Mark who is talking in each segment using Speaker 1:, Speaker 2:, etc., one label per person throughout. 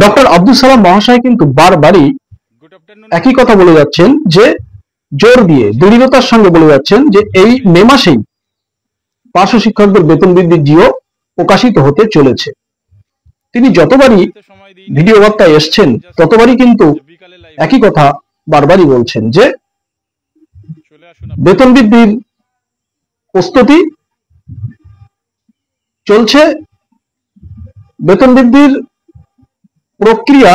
Speaker 1: Doctor Abdul Salam মহাশয় কিন্তু বারবারই একই কথা বলে যাচ্ছেন, যে জোর দিয়ে দৃঢ়তার সঙ্গে বলে যাচ্ছেন যে এই মে মাসেই পার্শ্ব শিক্ষকদের বেতন বৃদ্ধির জিও প্রকাশিত হতে চলেছে। তিনি যতবারই ভিডিও বার্তায় এসছেন ততবারই কিন্তু একই কথা বারবারই বলছেন যে বেতন বৃদ্ধির প্রস্তুতি চলছে, বেতন বৃদ্ধির প্রক্রিয়া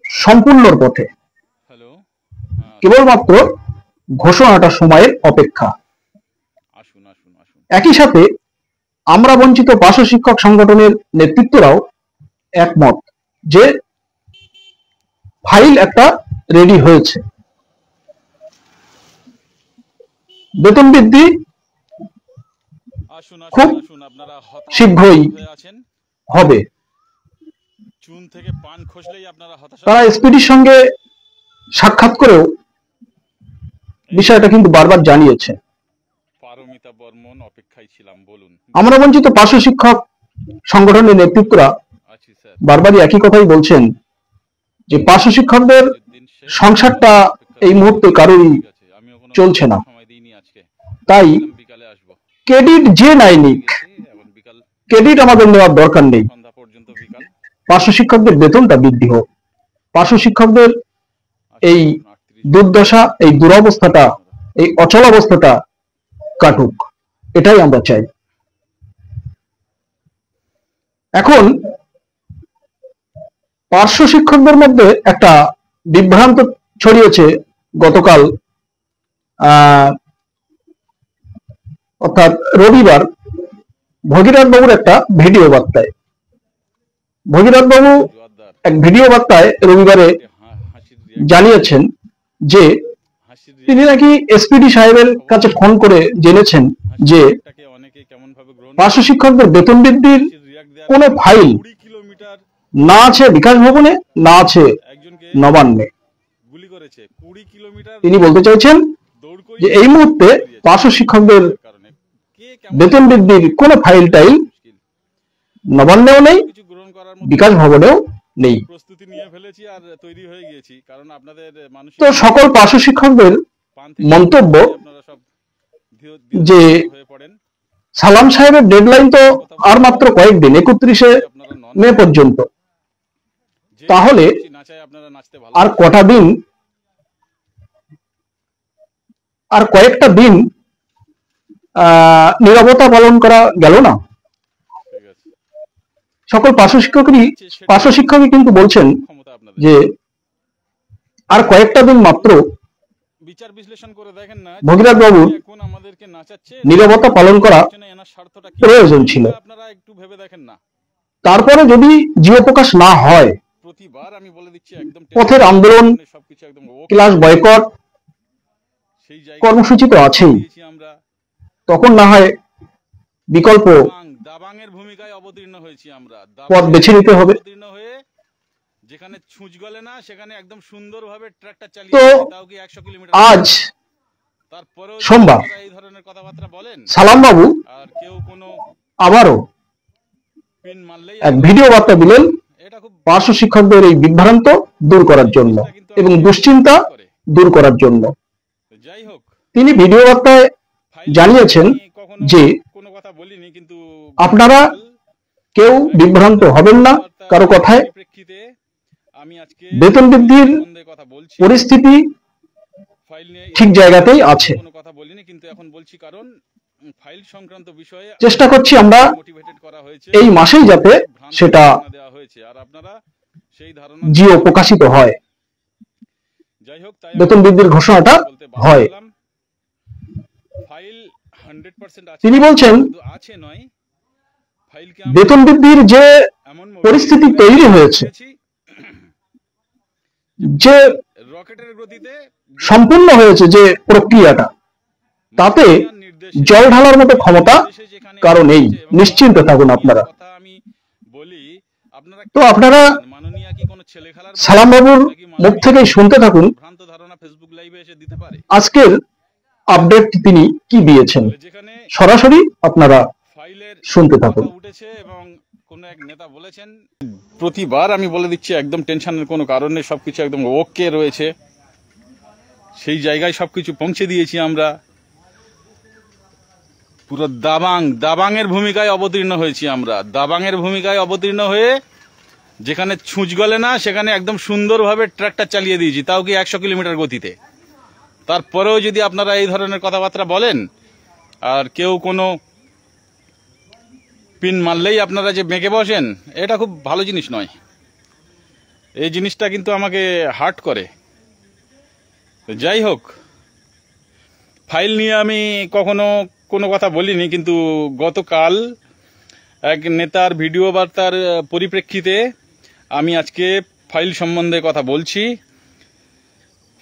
Speaker 1: সম্পূর্ণর পথে, কেবলমাত্র ঘোষণাটা সময়ের অপেক্ষা। একই সাথে আমরা বঞ্চিত পার্শ্ব শিক্ষক সংগঠনের নেতৃত্বরাও একমত যে ফাইল একটা রেডি হয়েছে, বেতন বৃদ্ধি খুব শীঘ্রই হবে। তারা এসপিডির সঙ্গে সাক্ষাৎ করেও বিষয়টা কিন্তু বারবার জানিয়েছে। আমরা বঞ্চিত পার্শ্ব শিক্ষক সংগঠনের নেতৃত্বরা বারবারই একই কথাই বলছেন যে পার্শ্ব শিক্ষকদের সংসারটা এই মুহূর্তে কারোরই চলছে না, তাই ক্রেডিট যে নাই নিক, ক্রেডিট আমাদের নেওয়ার দরকার নেই। পার্শ্ব শিক্ষকদের বেতনটা বৃদ্ধি হোক, পার্শ্ব শিক্ষকদের এই দুর্দশা, এই দুরবস্থাটা, এই অচলাবস্থাটা কাটুক, এটাই আমরা চাই। এখন পার্শ্ব শিক্ষকদের মধ্যে একটা বিভ্রান্ত ছড়িয়েছে গতকাল, অর্থাৎ রবিবার ভগীরথ বাবুর একটা ভিডিও বার্তায়। ভগীরথ বাবু এক ভিডিও বার্তায় রবিবারে জানিয়েছেন যে তিনি নাকি এসপিডি সাহেবের কাছে ফোন করে জেনেছেন যে পার্শ্ব শিক্ষকদের বেতন বৃদ্ধির কোন ফাইল না আছে বিকাশ ভবনে, না আছে নবান্নে। তিনি বলতে চাইছেন যে এই মুহূর্তে পার্শ্ব শিক্ষকদের বেতন বৃদ্ধির কোন ফাইল টাইল নবান্নেও নেই, বিকাশ ভবনেও নেই। তো সকল পার্শ্ব শিক্ষকদের মন্তব্য যে সালাম সাহেবের ডেডলাইন তো আর মাত্র কয়েকদিন, 31শে মে পর্যন্ত, তাহলে আর কটা দিন, আর কয়েকটা দিন নীরবতা পালন করা গেল না? সকল পার্শ্ব শিক্ষকই কিন্তু বলছেন যে আর কয়েকটা দিন মাত্র ভগীরথ বাবুর নীরবতা পালন করা প্রয়োজন ছিল। তারপরে যদি জিও প্রকাশ না হয়, পথের আন্দোলন, ক্লাস বয়কট কর্মসূচি তো আছেই, তখন না হয় বিকল্প পথ বেছে নিতে হবে। তো আজ সোমবার সালাম বাবু আবারও এক ভিডিও বার্তা দিলেন পার্শ্ব শিক্ষকদের এই বিভ্রান্ত দূর করার জন্য এবং দুশ্চিন্তা দূর করার জন্য। তিনি ভিডিও বার্তায় জানিয়েছেন যে আপনারা কেউ বিভ্রান্ত হবেন না কারো কথায়, বেতন বৃদ্ধির পরিস্থিতি ঠিক জায়গাতেই আছে। চেষ্টা করছি আমরা এই মাসেই যাতে সেটা জিও প্রকাশিত হয়, বেতন বৃদ্ধির ঘোষণাটা হয়। তিনি বলছেন বেতন বৃদ্ধির যে পরিস্থিতি তৈরি হয়েছে, যে সম্পূর্ণ হয়েছে যে প্রক্রিয়াটা, তাতে জল ঢালার মতো ক্ষমতা কারো নেই, নিশ্চিন্ত থাকুন আপনারা। তো আপনারা সালাম বাবুর মুখ থেকেই শুনতে থাকুন আজকের আপডেট তিনি কি দিয়েছেন, সরাসরি আপনারা শুনতে থাকুন।
Speaker 2: কোনো এক নেতা বলেছেন, প্রতিবার আমি বলে দিচ্ছি একদম টেনশনের কোনো কারণ নেই, সবকিছু একদম ওকে রয়েছে, সেই জায়গায় সবকিছু পৌঁছে দিয়েছি আমরা। পুরো দাবাংয়ের ভূমিকায় অবতীর্ণ হয়েছি আমরা। দাবাংয়ের ভূমিকায় অবতীর্ণ হয়ে যেখানে ছুঁচ গলে না সেখানে একদম সুন্দরভাবে ট্রাক্টর চালিয়ে দিয়েছি, তাও কি 100 কিলোমিটার গতিতে। তারপরেও যদি আপনারা এই ধরনের কথাবার্তা বলেন আর কেউ কোনো পিন মারলেই আপনারা যে বেঁকে বসেন, এটা খুব ভালো জিনিস নয়। এই জিনিসটা কিন্তু আমাকে হার্ট করে। যাই হোক, ফাইল নিয়ে আমি কখনো কোনো কথা বলিনি, কিন্তু গতকাল এক নেতার ভিডিও বার্তার পরিপ্রেক্ষিতে আমি আজকে ফাইল সম্বন্ধে কথা বলছি।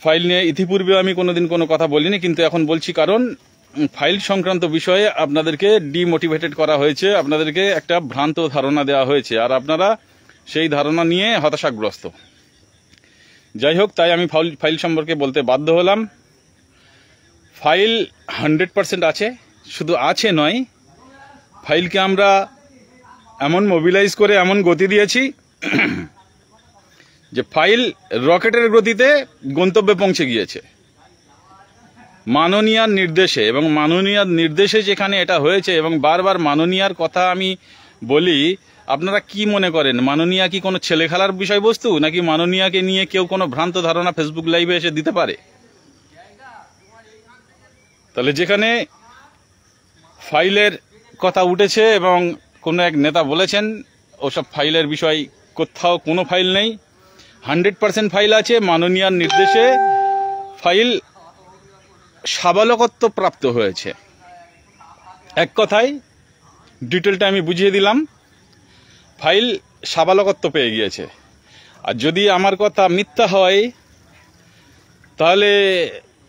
Speaker 2: ফাইল নিয়ে ইতিপূর্বে আমি কোনোদিন কোনো কথা বলিনি, কিন্তু এখন বলছি, কারণ ফাইল সংক্রান্ত বিষয়ে আপনাদেরকে ডিমোটিভেটেড করা হয়েছে, আপনাদেরকে একটা ভ্রান্ত ধারণা দেওয়া হয়েছে, আর আপনারা সেই ধারণা নিয়ে হতাশাগ্রস্ত। যাই হোক, তাই আমি ফাইল সম্পর্কে বলতে বাধ্য হলাম। ফাইল 100% আছে, শুধু আছে নয়, ফাইলকে আমরা এমন মোবিলাইজ করে এমন গতি দিয়েছি যে ফাইল রকেটের গতিতে গন্তব্যে পৌঁছে গিয়েছে মাননীয়ার নির্দেশে। এবং মাননীয়ার নির্দেশে যেখানে এটা হয়েছে, এবং বারবার মাননীয়ার কথা আমি বলি, আপনারা কি মনে করেন মাননীয়া কি কোনো ছেলে খেলার বিষয়বস্তু, নাকি মাননীয়াকে নিয়ে কেউ কোনো ভ্রান্ত ধারণা ফেসবুক লাইভে এসে দিতে পারে? তাহলে যেখানে ফাইলের কথা উঠেছে এবং কোনো এক নেতা বলেছেন, ওসব ফাইলের বিষয় কোথাও কোনো ফাইল নেই, 100% ফাইল আছে। মাননীয়ার নির্দেশে ফাইল সাবালকত্ব প্রাপ্ত হয়েছে। এক কথায় ডিটেলটা আমি বুঝিয়ে দিলাম, ফাইল সাবালকত্ব পেয়ে গিয়েছে। আর যদি আমার কথা মিথ্যা হয়, তাহলে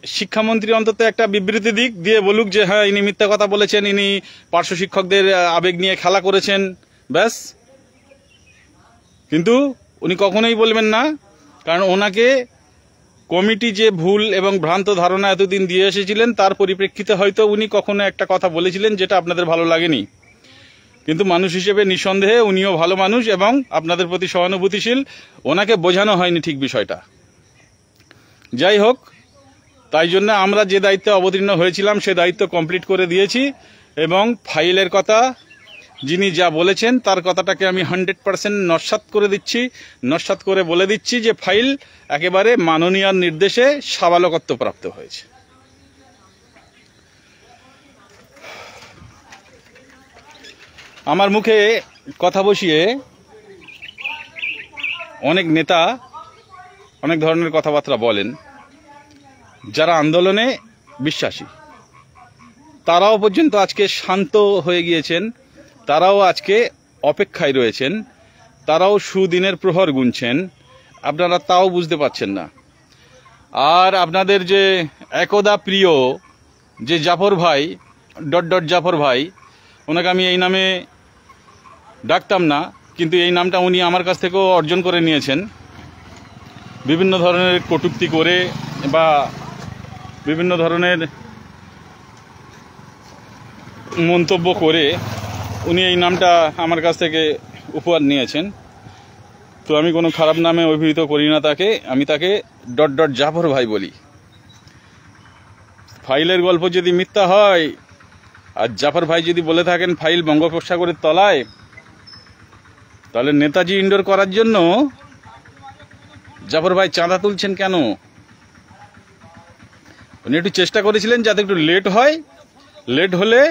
Speaker 2: শিক্ষামন্ত্রী অন্তত একটা বিবৃতি দিক, দিয়ে বলুক যে হ্যাঁ ইনি মিথ্যা কথা বলেছেন, ইনি পার্শ্ব শিক্ষকদের আবেগ নিয়ে খেলা করেছেন, ব্যাস। কিন্তু উনি কখনোই বলবেন না, কারণ ওনাকে কমিটি যে ভুল এবং ভ্রান্ত ধারণা এতদিন দিয়ে এসেছিলেন, তার পরিপ্রেক্ষিতে হয়তো উনি কখনো একটা কথা বলেছিলেন যেটা আপনাদের ভালো লাগেনি, কিন্তু মানুষ হিসেবে নিঃসন্দেহে উনিও ভালো মানুষ এবং আপনাদের প্রতি সহানুভূতিশীল, ওনাকে বোঝানো হয়নি ঠিক বিষয়টা। যাই হোক, তাই জন্য আমরা যে দায়িত্বে অবতীর্ণ হয়েছিলাম সে দায়িত্ব কমপ্লিট করে দিয়েছি, এবং ফাইলের কথা যিনি যা বলেছেন তার কথাটাকে আমি 100% নস্যাৎ করে দিচ্ছি, নস্যাৎ করে বলে দিচ্ছি যে ফাইল একেবারে মাননীয়ার নির্দেশে সাবালকত্ব প্রাপ্ত হয়েছে। আমার মুখে কথা বসিয়ে অনেক নেতা অনেক ধরনের কথাবার্তা বলেন, যারা আন্দোলনে বিশ্বাসী তারাও পর্যন্ত আজকে শান্ত হয়ে গিয়েছেন, তারাও আজকে অপেক্ষায় রয়েছেন, তারাও সুদিনের প্রহর গুনছেন, আপনারা তাও বুঝতে পারছেন না। আর আপনাদের যে একদা প্রিয় যে জাফর ভাই জাফর ভাই, ওনাকে আমি এই নামে ডাকতাম না, কিন্তু এই নামটা উনি আমার কাছ থেকেও অর্জন করে নিয়েছেন। বিভিন্ন ধরনের কটূক্তি করে বা বিভিন্ন ধরনের মন্তব্য করে উনি এই নামটা আমার কাছ থেকে উপহার নিয়েছেন। তো আমি কোনো খারাপ নামে অভিহিত করি না তাকে, আমি তাকে জাফর ভাই বলি। ফাইলের গল্প যদি মিথ্যা হয় আর জাফর ভাই যদি বলে থাকেন ফাইল বঙ্গোপসাগরের তলায়, তাহলে নেতাজি ইন্ডোর করার জন্য জাফর ভাই চাঁদা তুলছেন কেন? উনি একটু চেষ্টা করেছিলেন যাতে একটু লেট হয়, লেট হলে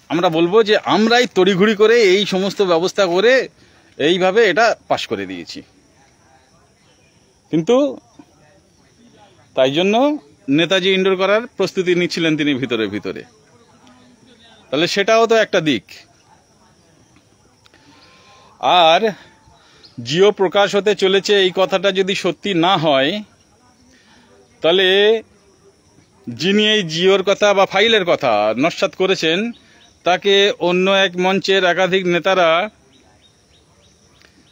Speaker 2: আমরা বলবো যে আমরাই তড়িঘড়ি করে এই সমস্ত ব্যবস্থা করে এইভাবে এটা পাশ করে দিয়েছি। কিন্তু তাই জন্য নেতাজি ইন্ডোর করার প্রস্তুতি নিচ্ছিলেন তিনি ভিতরে ভিতরে। তাহলে সেটাও তো একটা দিক। আর জিও প্রকাশ হতে চলেছে এই কথাটা যদি সত্যি না হয়, তাহলে যিনি এই জিওর কথা বা ফাইলের কথা নস্যাৎ করেছেন, তাকে অন্য এক মঞ্চের একাধিক নেতারা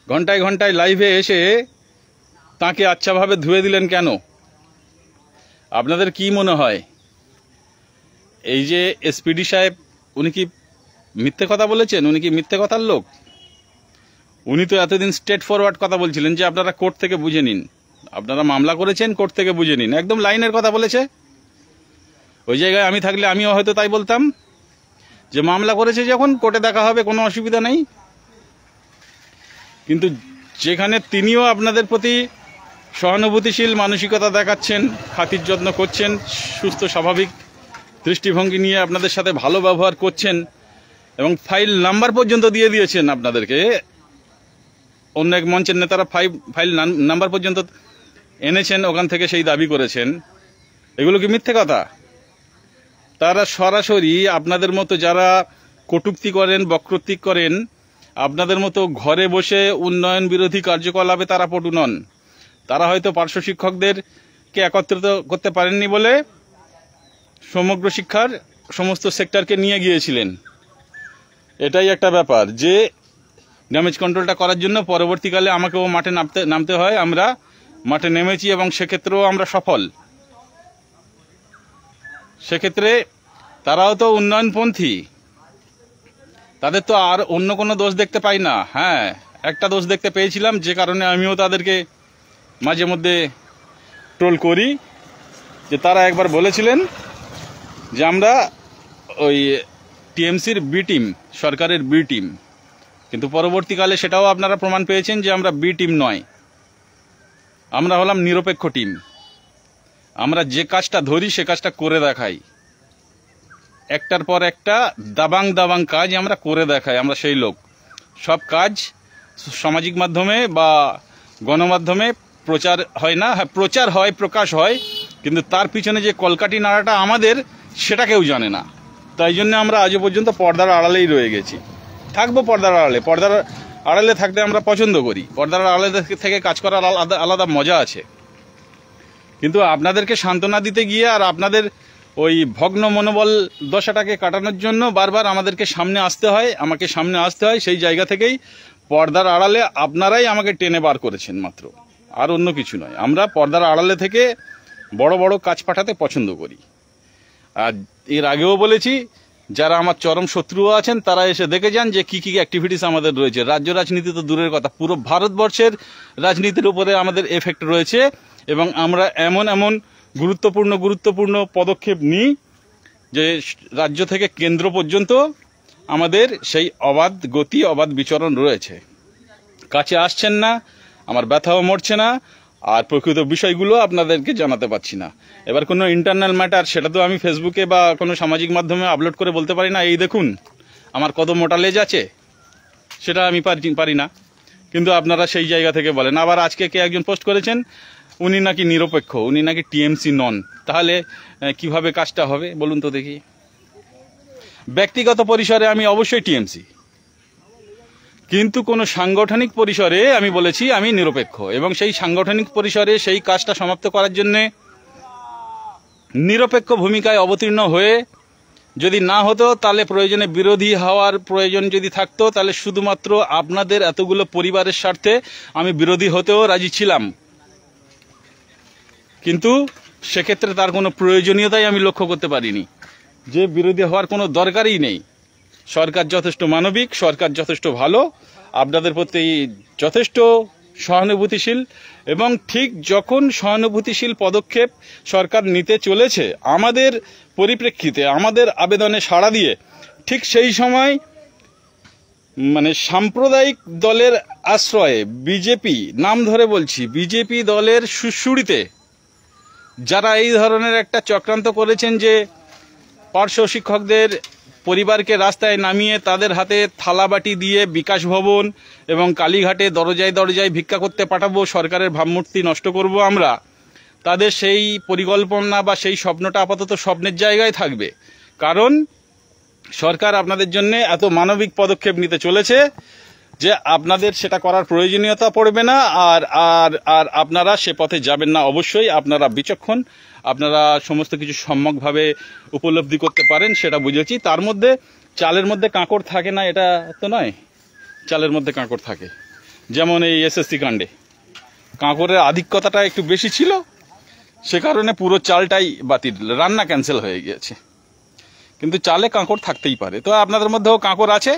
Speaker 2: ঘন্টায় ঘন্টায় লাইভে এসে তাকে আচ্ছাভাবে ধুয়ে দিলেন কেন? আপনাদের কি মনে হয় এই যে এসপিডি সাহেব, উনি কি মিথ্যে কথা বলেছেন? উনি কি মিথ্যে কথার লোক? উনি তো এতদিন স্ট্রেট ফরওয়ার্ড কথা বলছিলেন যে আপনারা কোর্ট থেকে বুঝে নিন, আপনারা মামলা করেছেন কোর্ট থেকে বুঝে নিন, একদম লাইনের কথা বলেছে। ওই জায়গায় আমি থাকলে আমিও হয়তো তাই বলতাম যে মামলা করেছে যখন কোর্টে দেখা হবে, কোনো অসুবিধা নেই। কিন্তু যেখানে তিনিও আপনাদের প্রতি সহানুভূতিশীল মানসিকতা দেখাচ্ছেন, খাতির যত্ন করছেন, সুস্থ স্বাভাবিক দৃষ্টিভঙ্গি নিয়ে আপনাদের সাথে ভালো ব্যবহার করছেন এবং ফাইল নাম্বার পর্যন্ত দিয়ে দিয়েছেন আপনাদেরকে, অন্য এক মঞ্চের নেতারা ফাইল নাম্বার পর্যন্ত এনেছেন, ওখান থেকে সেই দাবি করেছেন, এগুলো কি মিথ্যে কথা? তারা সরাসরি আপনাদের মতো যারা কটূক্তি করেন, বক্রোক্তি করেন, আপনাদের মতো ঘরে বসে উন্নয়ন বিরোধী কার্যকলাপে তারা পটু নন। তারা হয়তো পার্শ্ব শিক্ষকদেরকে একত্রিত করতে পারেননি বলে সমগ্র শিক্ষার সমস্ত সেক্টরকে নিয়ে গিয়েছিলেন। এটাই একটা ব্যাপার যে ড্যামেজ কন্ট্রোলটা করার জন্য পরবর্তীকালে আমাকেও মাঠে নামতে হয়। আমরা মাঠে নেমেছি এবং সেক্ষেত্রেও আমরা সফল। সেক্ষেত্রে তারাও তো উন্নয়নপন্থী, তাদের তো আর অন্য কোনো দোষ দেখতে পাই না। হ্যাঁ, একটা দোষ দেখতে পেয়েছিলাম, যে কারণে আমিও তাদেরকে মাঝে মধ্যে ট্রোল করি, যে তারা একবার বলেছিলেন যে আমরা ওই টিএমসির বি টিম, সরকারের বি টিম, কিন্তু পরবর্তীকালে সেটাও আপনারা প্রমাণ পেয়েছেন যে আমরা বি টিম নয়, আমরা হলাম নিরপেক্ষ টিম। আমরা যে কাজটা ধরি সে কাজটা করে দেখাই, একটার পর একটা দাবাং কাজ আমরা করে দেখাই। আমরা সেই লোক। সব কাজ সামাজিক মাধ্যমে বা গণমাধ্যমে প্রচার হয় না, হ্যাঁ প্রচার হয়, প্রকাশ হয়, কিন্তু তার পিছনে যে কলকাঠি নাড়াটা আমাদের, সেটা কেউ জানে না। তাই জন্য আমরা আজও পর্যন্ত পর্দার আড়ালেই রয়ে গেছি, থাকবো পর্দার আড়ালে। পর্দার আড়ালে থাকতে আমরা পছন্দ করি, পর্দার আড়ালে থেকে কাজ করার আলাদা মজা আছে। কিন্তু আপনাদেরকে সান্ত্বনা দিতে গিয়ে আর আপনাদের ওই ভগ্ন মনোবল দশাটাকে কাটানোর জন্য বারবার আমাদেরকে সামনে আসতে হয়, আমাকে সামনে আসতে হয়। সেই জায়গা থেকেই পর্দার আড়ালে আপনারাই আমাকে টেনে বার করেছেন মাত্র, আর অন্য কিছু নয়। আমরা পর্দার আড়ালে থেকে বড় বড় কাজ পাঠাতে পছন্দ করি। আর এর আগেও বলেছি, যারা আমার চরম শত্রুও আছেন তারা এসে দেখে যান যে কি কি অ্যাক্টিভিটিস আমাদের রয়েছে। রাজ্য রাজনীতি তো দূরের কথা, পুরো ভারতবর্ষের রাজনীতির উপরে আমাদের এফেক্ট রয়েছে এবং আমরা এমন গুরুত্বপূর্ণ পদক্ষেপ নিই যে রাজ্য থেকে কেন্দ্র পর্যন্ত আমাদের সেই অবাধ গতি, অবাধ বিচরণ রয়েছে। কাছে আসছেন না, আমার ব্যথাও মরছে না, আর প্রকৃত বিষয়গুলো আপনাদেরকে জানাতে পারছি না। এবার কোনো ইন্টারনাল ম্যাটার, সেটা তো আমি ফেসবুকে বা কোনো সামাজিক মাধ্যমে আপলোড করে বলতে পারি না, এই দেখুন আমার কত মোটা লেজ আছে, সেটা আমি পারি না। কিন্তু আপনারা সেই জায়গা থেকে বলেন। আবার আজকে কে একজন পোস্ট করেছেন, উনি নাকি নিরপেক্ষ, উনি নাকি টিএমসি নন। তাহলে কিভাবে কাজটা হবে বলুন তো দেখি? ব্যক্তিগত পরিসরে আমি অবশ্যই টিএমসি, কিন্তু কোনো সাংগঠনিক পরিসরে আমি বলেছি আমি নিরপেক্ষ, এবং সেই সাংগঠনিক পরিসরে সেই কাজটা সমাপ্ত করার জন্যে নিরপেক্ষ ভূমিকায় অবতীর্ণ হয়ে যদি না হতো, তাহলে প্রয়োজনে বিরোধী হওয়ার প্রয়োজন যদি থাকতো, তাহলে শুধুমাত্র আপনাদের এতগুলো পরিবারের স্বার্থে আমি বিরোধী হতেও রাজি ছিলাম। কিন্তু সেক্ষেত্রে তার কোনো প্রয়োজনীয়তাই আমি লক্ষ্য করতে পারিনি, যে বিরোধী হওয়ার কোনো দরকারই নেই। সরকার যথেষ্ট মানবিক, সরকার যথেষ্ট ভালো, আপনাদের প্রতি যথেষ্ট সহানুভূতিশীল, এবং ঠিক যখন সহানুভূতিশীল পদক্ষেপ সরকার নিতে চলেছে আমাদের পরিপ্রেক্ষিতে, আমাদের আবেদনে সাড়া দিয়ে, ঠিক সেই সময় মানে সাম্প্রদায়িক দলের আশ্রয়ে বিজেপি, নাম ধরে বলছি, বিজেপি দলের সুড়সুড়িতে যারা এই ধরনের একটা চক্রান্ত করেছেন যে পার্শ্ব শিক্ষকদের পরিবারকে রাস্তায় নামিয়ে তাদের হাতে থালাবাটি দিয়ে বিকাশ ভবন এবং কালীঘাটে দরজায় ভিক্ষা করতে পাঠাবো, সরকারের ভাবমূর্তি নষ্ট করব আমরা, তাদের সেই পরিকল্পনা বা সেই স্বপ্নটা আপাতত স্বপ্নের জায়গায় থাকবে। কারণ সরকার আপনাদের জন্য এত মানবিক পদক্ষেপ নিতে চলেছে যে আপনাদের সেটা করার প্রয়োজনীয়তা পড়বে না, আর আর আর আপনারা সে পথে যাবেন না। অবশ্যই আপনারা বিচক্ষণ, আপনারা সমস্ত কিছু সম্যকভাবে উপলব্ধি করতে পারেন, সেটা বুঝেছি। তার মধ্যে চালের মধ্যে কাঁকড় থাকে না এটা তো নয়, চালের মধ্যে কাঁকড় থাকে। যেমন এই এসএসসি কাণ্ডে কাঁকড়ের আধিক্যতাটা একটু বেশি ছিল, সে কারণে পুরো চালটাই বাতিল, রান্না ক্যান্সেল হয়ে গিয়েছে। কিন্তু চালে কাঁকড় থাকতেই পারে। তো আপনাদের মধ্যেও কাঁকড় আছে,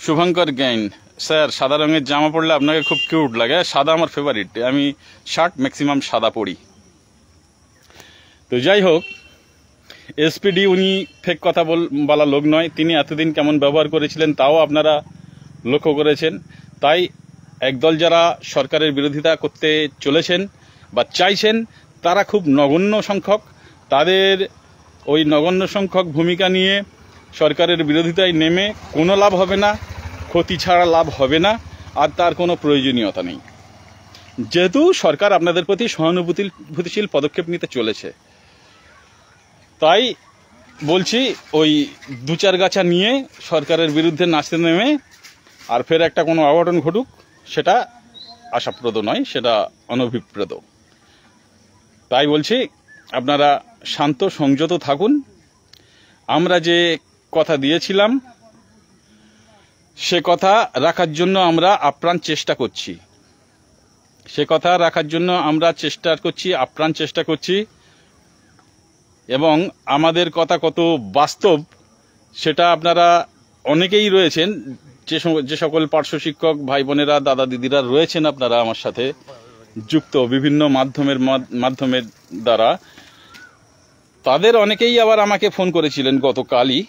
Speaker 2: শুভঙ্কর গেইন, স্যার সাদা রঙের জামা পরলে আপনাকে খুব কিউট লাগে। সাদা আমার ফেভারিট, আমি শার্ট ম্যাক্সিমাম সাদা পরি। তো যাই হোক, এসপিডি উনি ফেক কথা বলা লোক নয়। তিনি এতদিন কেমন ব্যবহার করেছিলেন তাও আপনারা লক্ষ্য করেছেন। তাই একদল যারা সরকারের বিরোধিতা করতে চলেছেন বা চাইছেন, তারা খুব নগণ্য সংখ্যক। তাদের ওই নগণ্য সংখ্যক ভূমিকা নিয়ে সরকারের বিরোধিতায় নেমে কোনো লাভ হবে না, ক্ষতি ছাড়া লাভ হবে না, আর তার কোনো প্রয়োজনীয়তা নেই। যেহেতু সরকার আপনাদের প্রতি সহানুভূতিশীল পদক্ষেপ নিতে চলেছে, তাই বলছি ওই দু চার গাছা নিয়ে সরকারের বিরুদ্ধে নাচতে নেমে আর ফের একটা কোনো অঘটন ঘটুক, সেটা আশাপ্রদ নয়, সেটা অনভিপ্রেত। তাই বলছি আপনারা শান্ত সংযত থাকুন। আমরা যে কথা দিয়েছিলাম সে কথা রাখার জন্য আমরা আপ্রাণ চেষ্টা করছি, আপ্রাণ চেষ্টা করছি। এবং আমাদের কথা কত বাস্তব সেটা আপনারা অনেকেই রয়েছেন, যে সকল পার্শ্ব শিক্ষক ভাই বোনেরা, দাদা দিদিরা রয়েছেন আপনারা আমার সাথে যুক্ত বিভিন্ন মাধ্যমের দ্বারা, তাদের অনেকেই আবার আমাকে ফোন করেছিলেন গতকালই,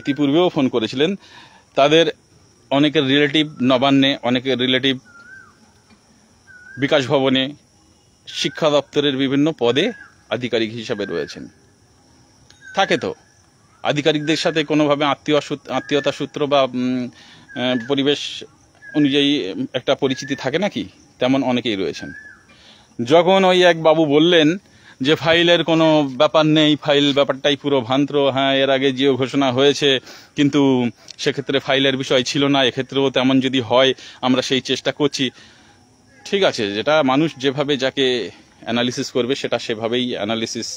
Speaker 2: ইতিপূর্বেও ফোন করেছিলেন। তাদের অনেকের রিলেটিভ নবান্নে, অনেকের রিলেটিভ বিকাশ ভবনে, শিক্ষা দপ্তরের বিভিন্ন পদে আধিকারিক হিসাবে রয়েছেন। থাকে তো, আধিকারিকদের সাথে কোনোভাবে আত্মীয়তা সূত্র বা পরিবেশ অনুযায়ী একটা পরিচিতি থাকে নাকি, তেমন অনেকেই রয়েছেন। যখন ওই এক বাবু বললেন যে ফাইলের কোনো ব্যাপার নেই, ফাইল ব্যাপারটাই পুরো ভ্রান্ত, হ্যাঁ এর আগে জিও ঘোষণা হয়েছে কিন্তু সেক্ষেত্রে ফাইলের বিষয় ছিল না, এক্ষেত্রেও তেমন যদি হয় আমরা সেই চেষ্টা করছি। ঠিক আছে, যেটা মানুষ যেভাবে যাকে অ্যানালিসিস করবে সেটা সেভাবেই অ্যানালিসিস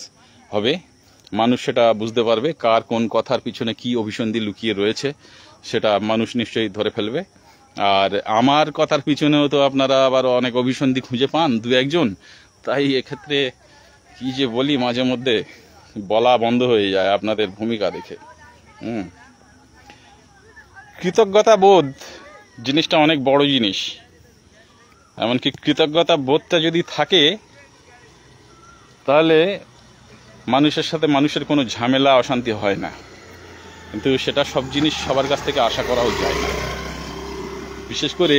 Speaker 2: হবে, মানুষ সেটা বুঝতে পারবে কার কোন কথার পিছনে কি অভিসন্ধি লুকিয়ে রয়েছে, সেটা মানুষ নিশ্চয়ই ধরে ফেলবে। আর আমার কথার পিছনেও তো আপনারা আবার অনেক অভিসন্ধি খুঁজে পান দু একজন, তাই এক্ষেত্রে কি যে বলি মাঝে মধ্যে বলা বন্ধ হয়ে যায় আপনাদের ভূমিকা দেখে। কৃতজ্ঞতা বোধ জিনিসটা অনেক বড় জিনিস, এমনকি কৃতজ্ঞতা বোধটা যদি থাকে তাহলে মানুষের সাথে মানুষের কোনো ঝামেলা অশান্তি হয় না, কিন্তু সেটা সব জিনিস সবার কাছ থেকে আশা করাও যায় না। বিশেষ করে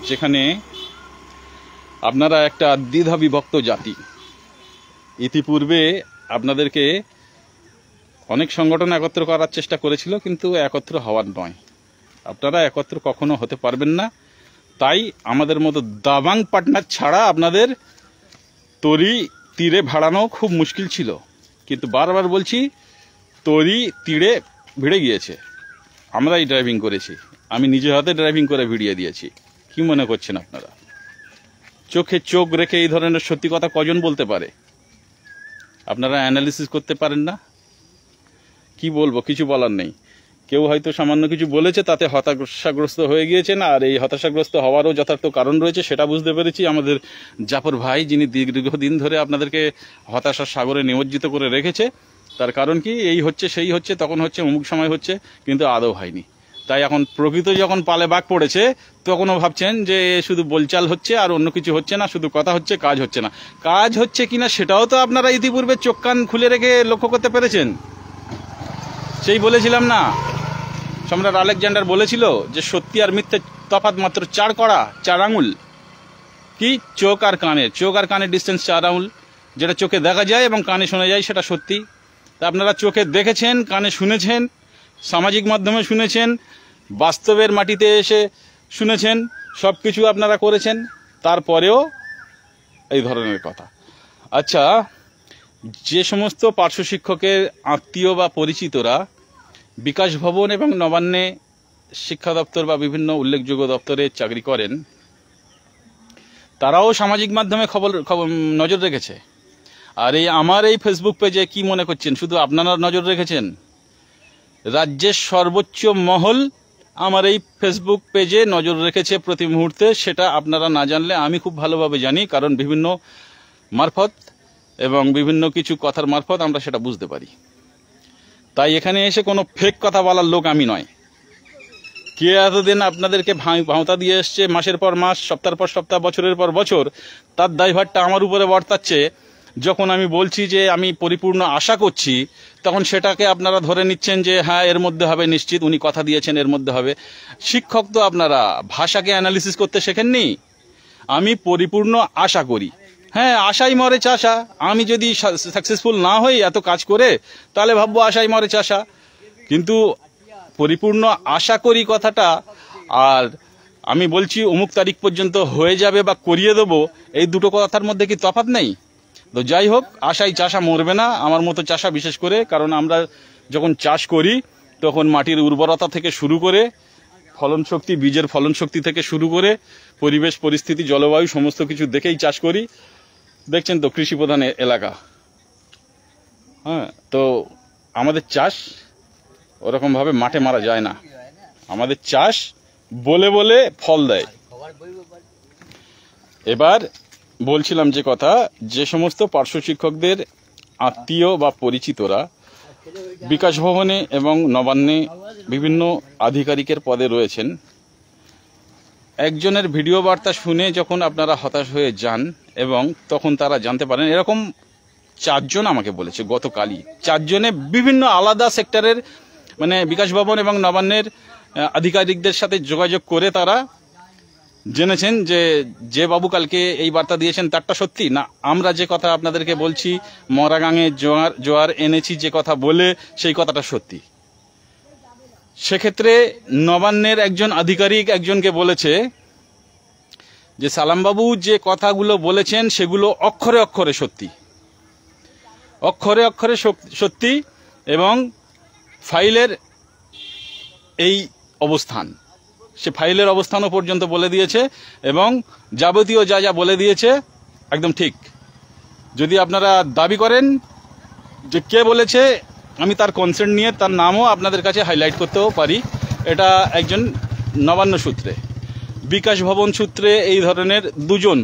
Speaker 2: যেখানে আপনারা একটা দ্বিধা বিভক্ত জাতি। ইতিপূর্বে আপনাদেরকে অনেক সংগঠন একত্র করার চেষ্টা করেছিল, কিন্তু একত্র হওয়ার নয়, আপনারা একত্র কখনো হতে পারবেন না। তাই আমাদের মতো দাবাং পার্টনার ছাড়া আপনাদের তরি তীরে ভাড়ানো খুব মুশকিল ছিল। কিন্তু বারবার বলছি, তরি তীরে ভিড়ে গিয়েছে, আমরাই ড্রাইভিং করেছি, আমি নিজে হাতে ড্রাইভিং করে ভিড়িয়ে দিয়েছি। কি মনে করছেন আপনারা? চোখে চোখ রেখে এই ধরনের সত্যি কথা কজন বলতে পারে? আপনারা অ্যানালিসিস করতে পারেন না? কি বলবো, কিছু বলার নেই। কেউ হয়তো সামান্য কিছু বলেছে, তাতে হতাশাগ্রস্ত হয়ে গিয়েছেন, আর এই হতাশাগ্রস্ত হওয়ারও যথার্থ কারণ রয়েছে সেটা বুঝতে পেরেছি। আমাদের জাফর ভাই, যিনি দীর্ঘদিন ধরে আপনাদেরকে হতাশার সাগরে নিমজ্জিত করে রেখেছে, তার কারণ কি, এই হচ্ছে সেই হচ্ছে, তখন হচ্ছে, অমুক সময় হচ্ছে, কিন্তু আদৌ হয়নি। তাই এখন প্রকৃত যখন পালে বাঘ পড়েছে তখনও ভাবছেন যে শুধু বলচাল হচ্ছে আর অন্য কিছু হচ্ছে না, শুধু কথা হচ্ছে, কাজ হচ্ছে না। কাজ হচ্ছে কিনা সেটাও তো আপনারা ইতিপূর্বে চোখ কান খুলে রেখে লক্ষ্য করতে পেরেছেন। সেই বলেছিলাম না, সম্রাট আলেকজান্ডার বলেছিল যে সত্যি আর মিথ্যে তফাৎ মাত্র 4 আঙুল। কি? চোখ আর কানের ডিস্টেন্স 4 আঙুল। যেটা চোখে দেখা যায় এবং কানে শোনা যায় সেটা সত্যি। তা আপনারা চোখে দেখেছেন, কানে শুনেছেন, সামাজিক মাধ্যমে শুনেছেন, বাস্তবের মাটিতে এসে শুনেছেন, সব কিছু আপনারা করেছেন, তারপরেও এই ধরনের কথা। আচ্ছা, যে সমস্ত পার্শ্ব শিক্ষকের আত্মীয় বা পরিচিতরা বিকাশ ভবন এবং নবান্নে শিক্ষা দপ্তর বা বিভিন্ন উল্লেখযোগ্য দপ্তরে চাকরি করেন, তারাও সামাজিক মাধ্যমে নজর রেখেছে। আর আমার এই ফেসবুক পেজে কি মনে করছেন শুধু আপনারা নজর রেখেছেন? রাজ্যের সর্বোচ্চ মহল আমার এই ফেসবুক পেজে নজর রেখেছে প্রতি মুহূর্তে। সেটা আপনারা না জানলে আমি খুব ভালোভাবে জানি, কারণ বিভিন্ন মারফত এবং বিভিন্ন কিছু কথার মারফত আমরা সেটা বুঝতে পারি। তাই এখানে এসে কোনো ফেক কথা বলার লোক আমি নয়। কে এতদিন আপনাদেরকে ভাঁওতা দিয়ে এসছে মাসের পর মাস, সপ্তাহের পর সপ্তাহ, বছরের পর বছর, তার দায়ভারটা আমার উপরে বর্তাচ্ছে। যখন আমি বলছি যে আমি পরিপূর্ণ আশা করছি, তখন সেটাকে আপনারা ধরে নিচ্ছেন যে হ্যাঁ এর মধ্যে হবে, নিশ্চিত উনি কথা দিয়েছেন এর মধ্যে হবে। শিক্ষক তো আপনারা ভাষাকে অ্যানালিসিস করতে শেখেননি। আমি পরিপূর্ণ আশা করি, হ্যাঁ আশাই মরে চাষা। আমি যদি সাকসেসফুল না হই এত কাজ করে, তাহলে ভাববো আশাই মরে চাষা। কিন্তু পরিপূর্ণ আশা করি কথাটা, আর আমি বলছি অমুক তারিখ পর্যন্ত হয়ে যাবে বা করিয়ে দেবো, এই দুটো কথার মধ্যে কি তফাৎ নেই? তো যাই হোক, আশাই চাষা মরবে না, আমার মতো চাষা বিশেষ করে। কারণ আমরা যখন চাষ করি তখন মাটির উর্বরতা থেকে শুরু করে ফলন শক্তি, বীজের ফলন শক্তি থেকে শুরু করে পরিবেশ পরিস্থিতি, জলবায়ু সমস্ত কিছু দেখেই চাষ করি। দেখছেন তো কৃষি প্রধান এলাকা। হ্যাঁ, তো আমাদের চাষ ওরকমভাবে মাঠে মারা যায় না। আমাদের চাষ বলে বলে ফল দেয়। এবার বলছিলাম যে কথা, যে সমস্ত পার্শ্ব শিক্ষকদের আত্মীয় বা পরিচিতরা বিকাশ ভবনে এবং নবান্নে বিভিন্ন আধিকারিকের পদে রয়েছেন, একজনের ভিডিও বার্তা শুনে যখন আপনারা হতাশ হয়ে যান এবং তখন তারা জানতে পারেন, এরকম 4 জন আমাকে বলেছে গতকালই, 4 জনে বিভিন্ন আলাদা সেক্টরের, মানে বিকাশ ভবন এবং নবান্নের আধিকারিকদের সাথে যোগাযোগ করে তারা জেনেছেন যে বাবু কালকে এই বার্তা দিয়েছেন তারটা সত্যি না, আমরা যে কথা আপনাদেরকে বলছি মরাগাঙে জোয়ার এনেছি যে কথা বলে, সেই কথাটা সত্যি। সেক্ষেত্রে নবান্নের একজন আধিকারিক একজনকে বলেছে যে সালামবাবু যে কথাগুলো বলেছেন সেগুলো অক্ষরে অক্ষরে সত্যি, অক্ষরে অক্ষরে সত্যি, এবং ফাইলের এই অবস্থান, সে ফাইলের অবস্থানও পর্যন্ত বলে দিয়েছে, এবং যাবতীয় যা যা বলে দিয়েছে একদম ঠিক। যদি আপনারা দাবি করেন যে কে বলেছে, আমি তার কনসেন্ট নিয়ে তার নামও আপনাদের কাছে হাইলাইট করতেও পারি। এটা একজন নবান্ন সূত্রে, বিকাশ ভবন সূত্রে এই ধরনের 2 জন,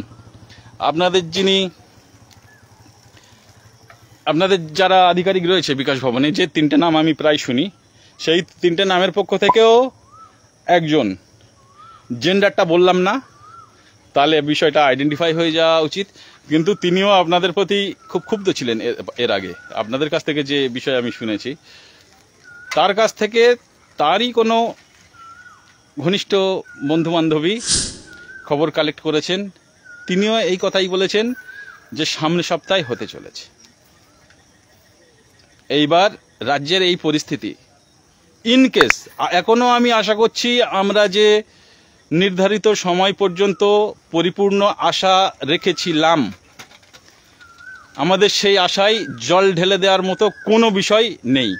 Speaker 2: আপনাদের যারা আধিকারিক রয়েছে বিকাশ ভবনে, যে 3টে নাম আমি প্রায় শুনি, সেই 3টে নামের পক্ষ থেকেও একজন, জেন্ডারটা বললাম না, তাহলে বিষয়টা আইডেন্টিফাই হয়ে যাওয়া উচিত, কিন্তু তিনিও আপনাদের প্রতি খুব ক্ষুব্ধ ছিলেন এর আগে। আপনাদের কাছ থেকে যে বিষয় আমি শুনেছি, তার কাছ থেকে তারই কোনো ঘনিষ্ঠ বন্ধু বান্ধবী খবর কালেক্ট করেছেন, তিনিও এই কথাই বলেছেন যে সামনের সপ্তাহে হতে চলেছে। এইবার রাজ্যের এই পরিস্থিতি, ইনকেস এখনো আমি আশা করছি আমরা যে নির্ধারিত সময় পর্যন্ত পরিপূর্ণ আশা রেখেছিলাম, আমাদের সেই আশায় জল ঢেলে দেওয়ার মতো কোনো বিষয় নেই।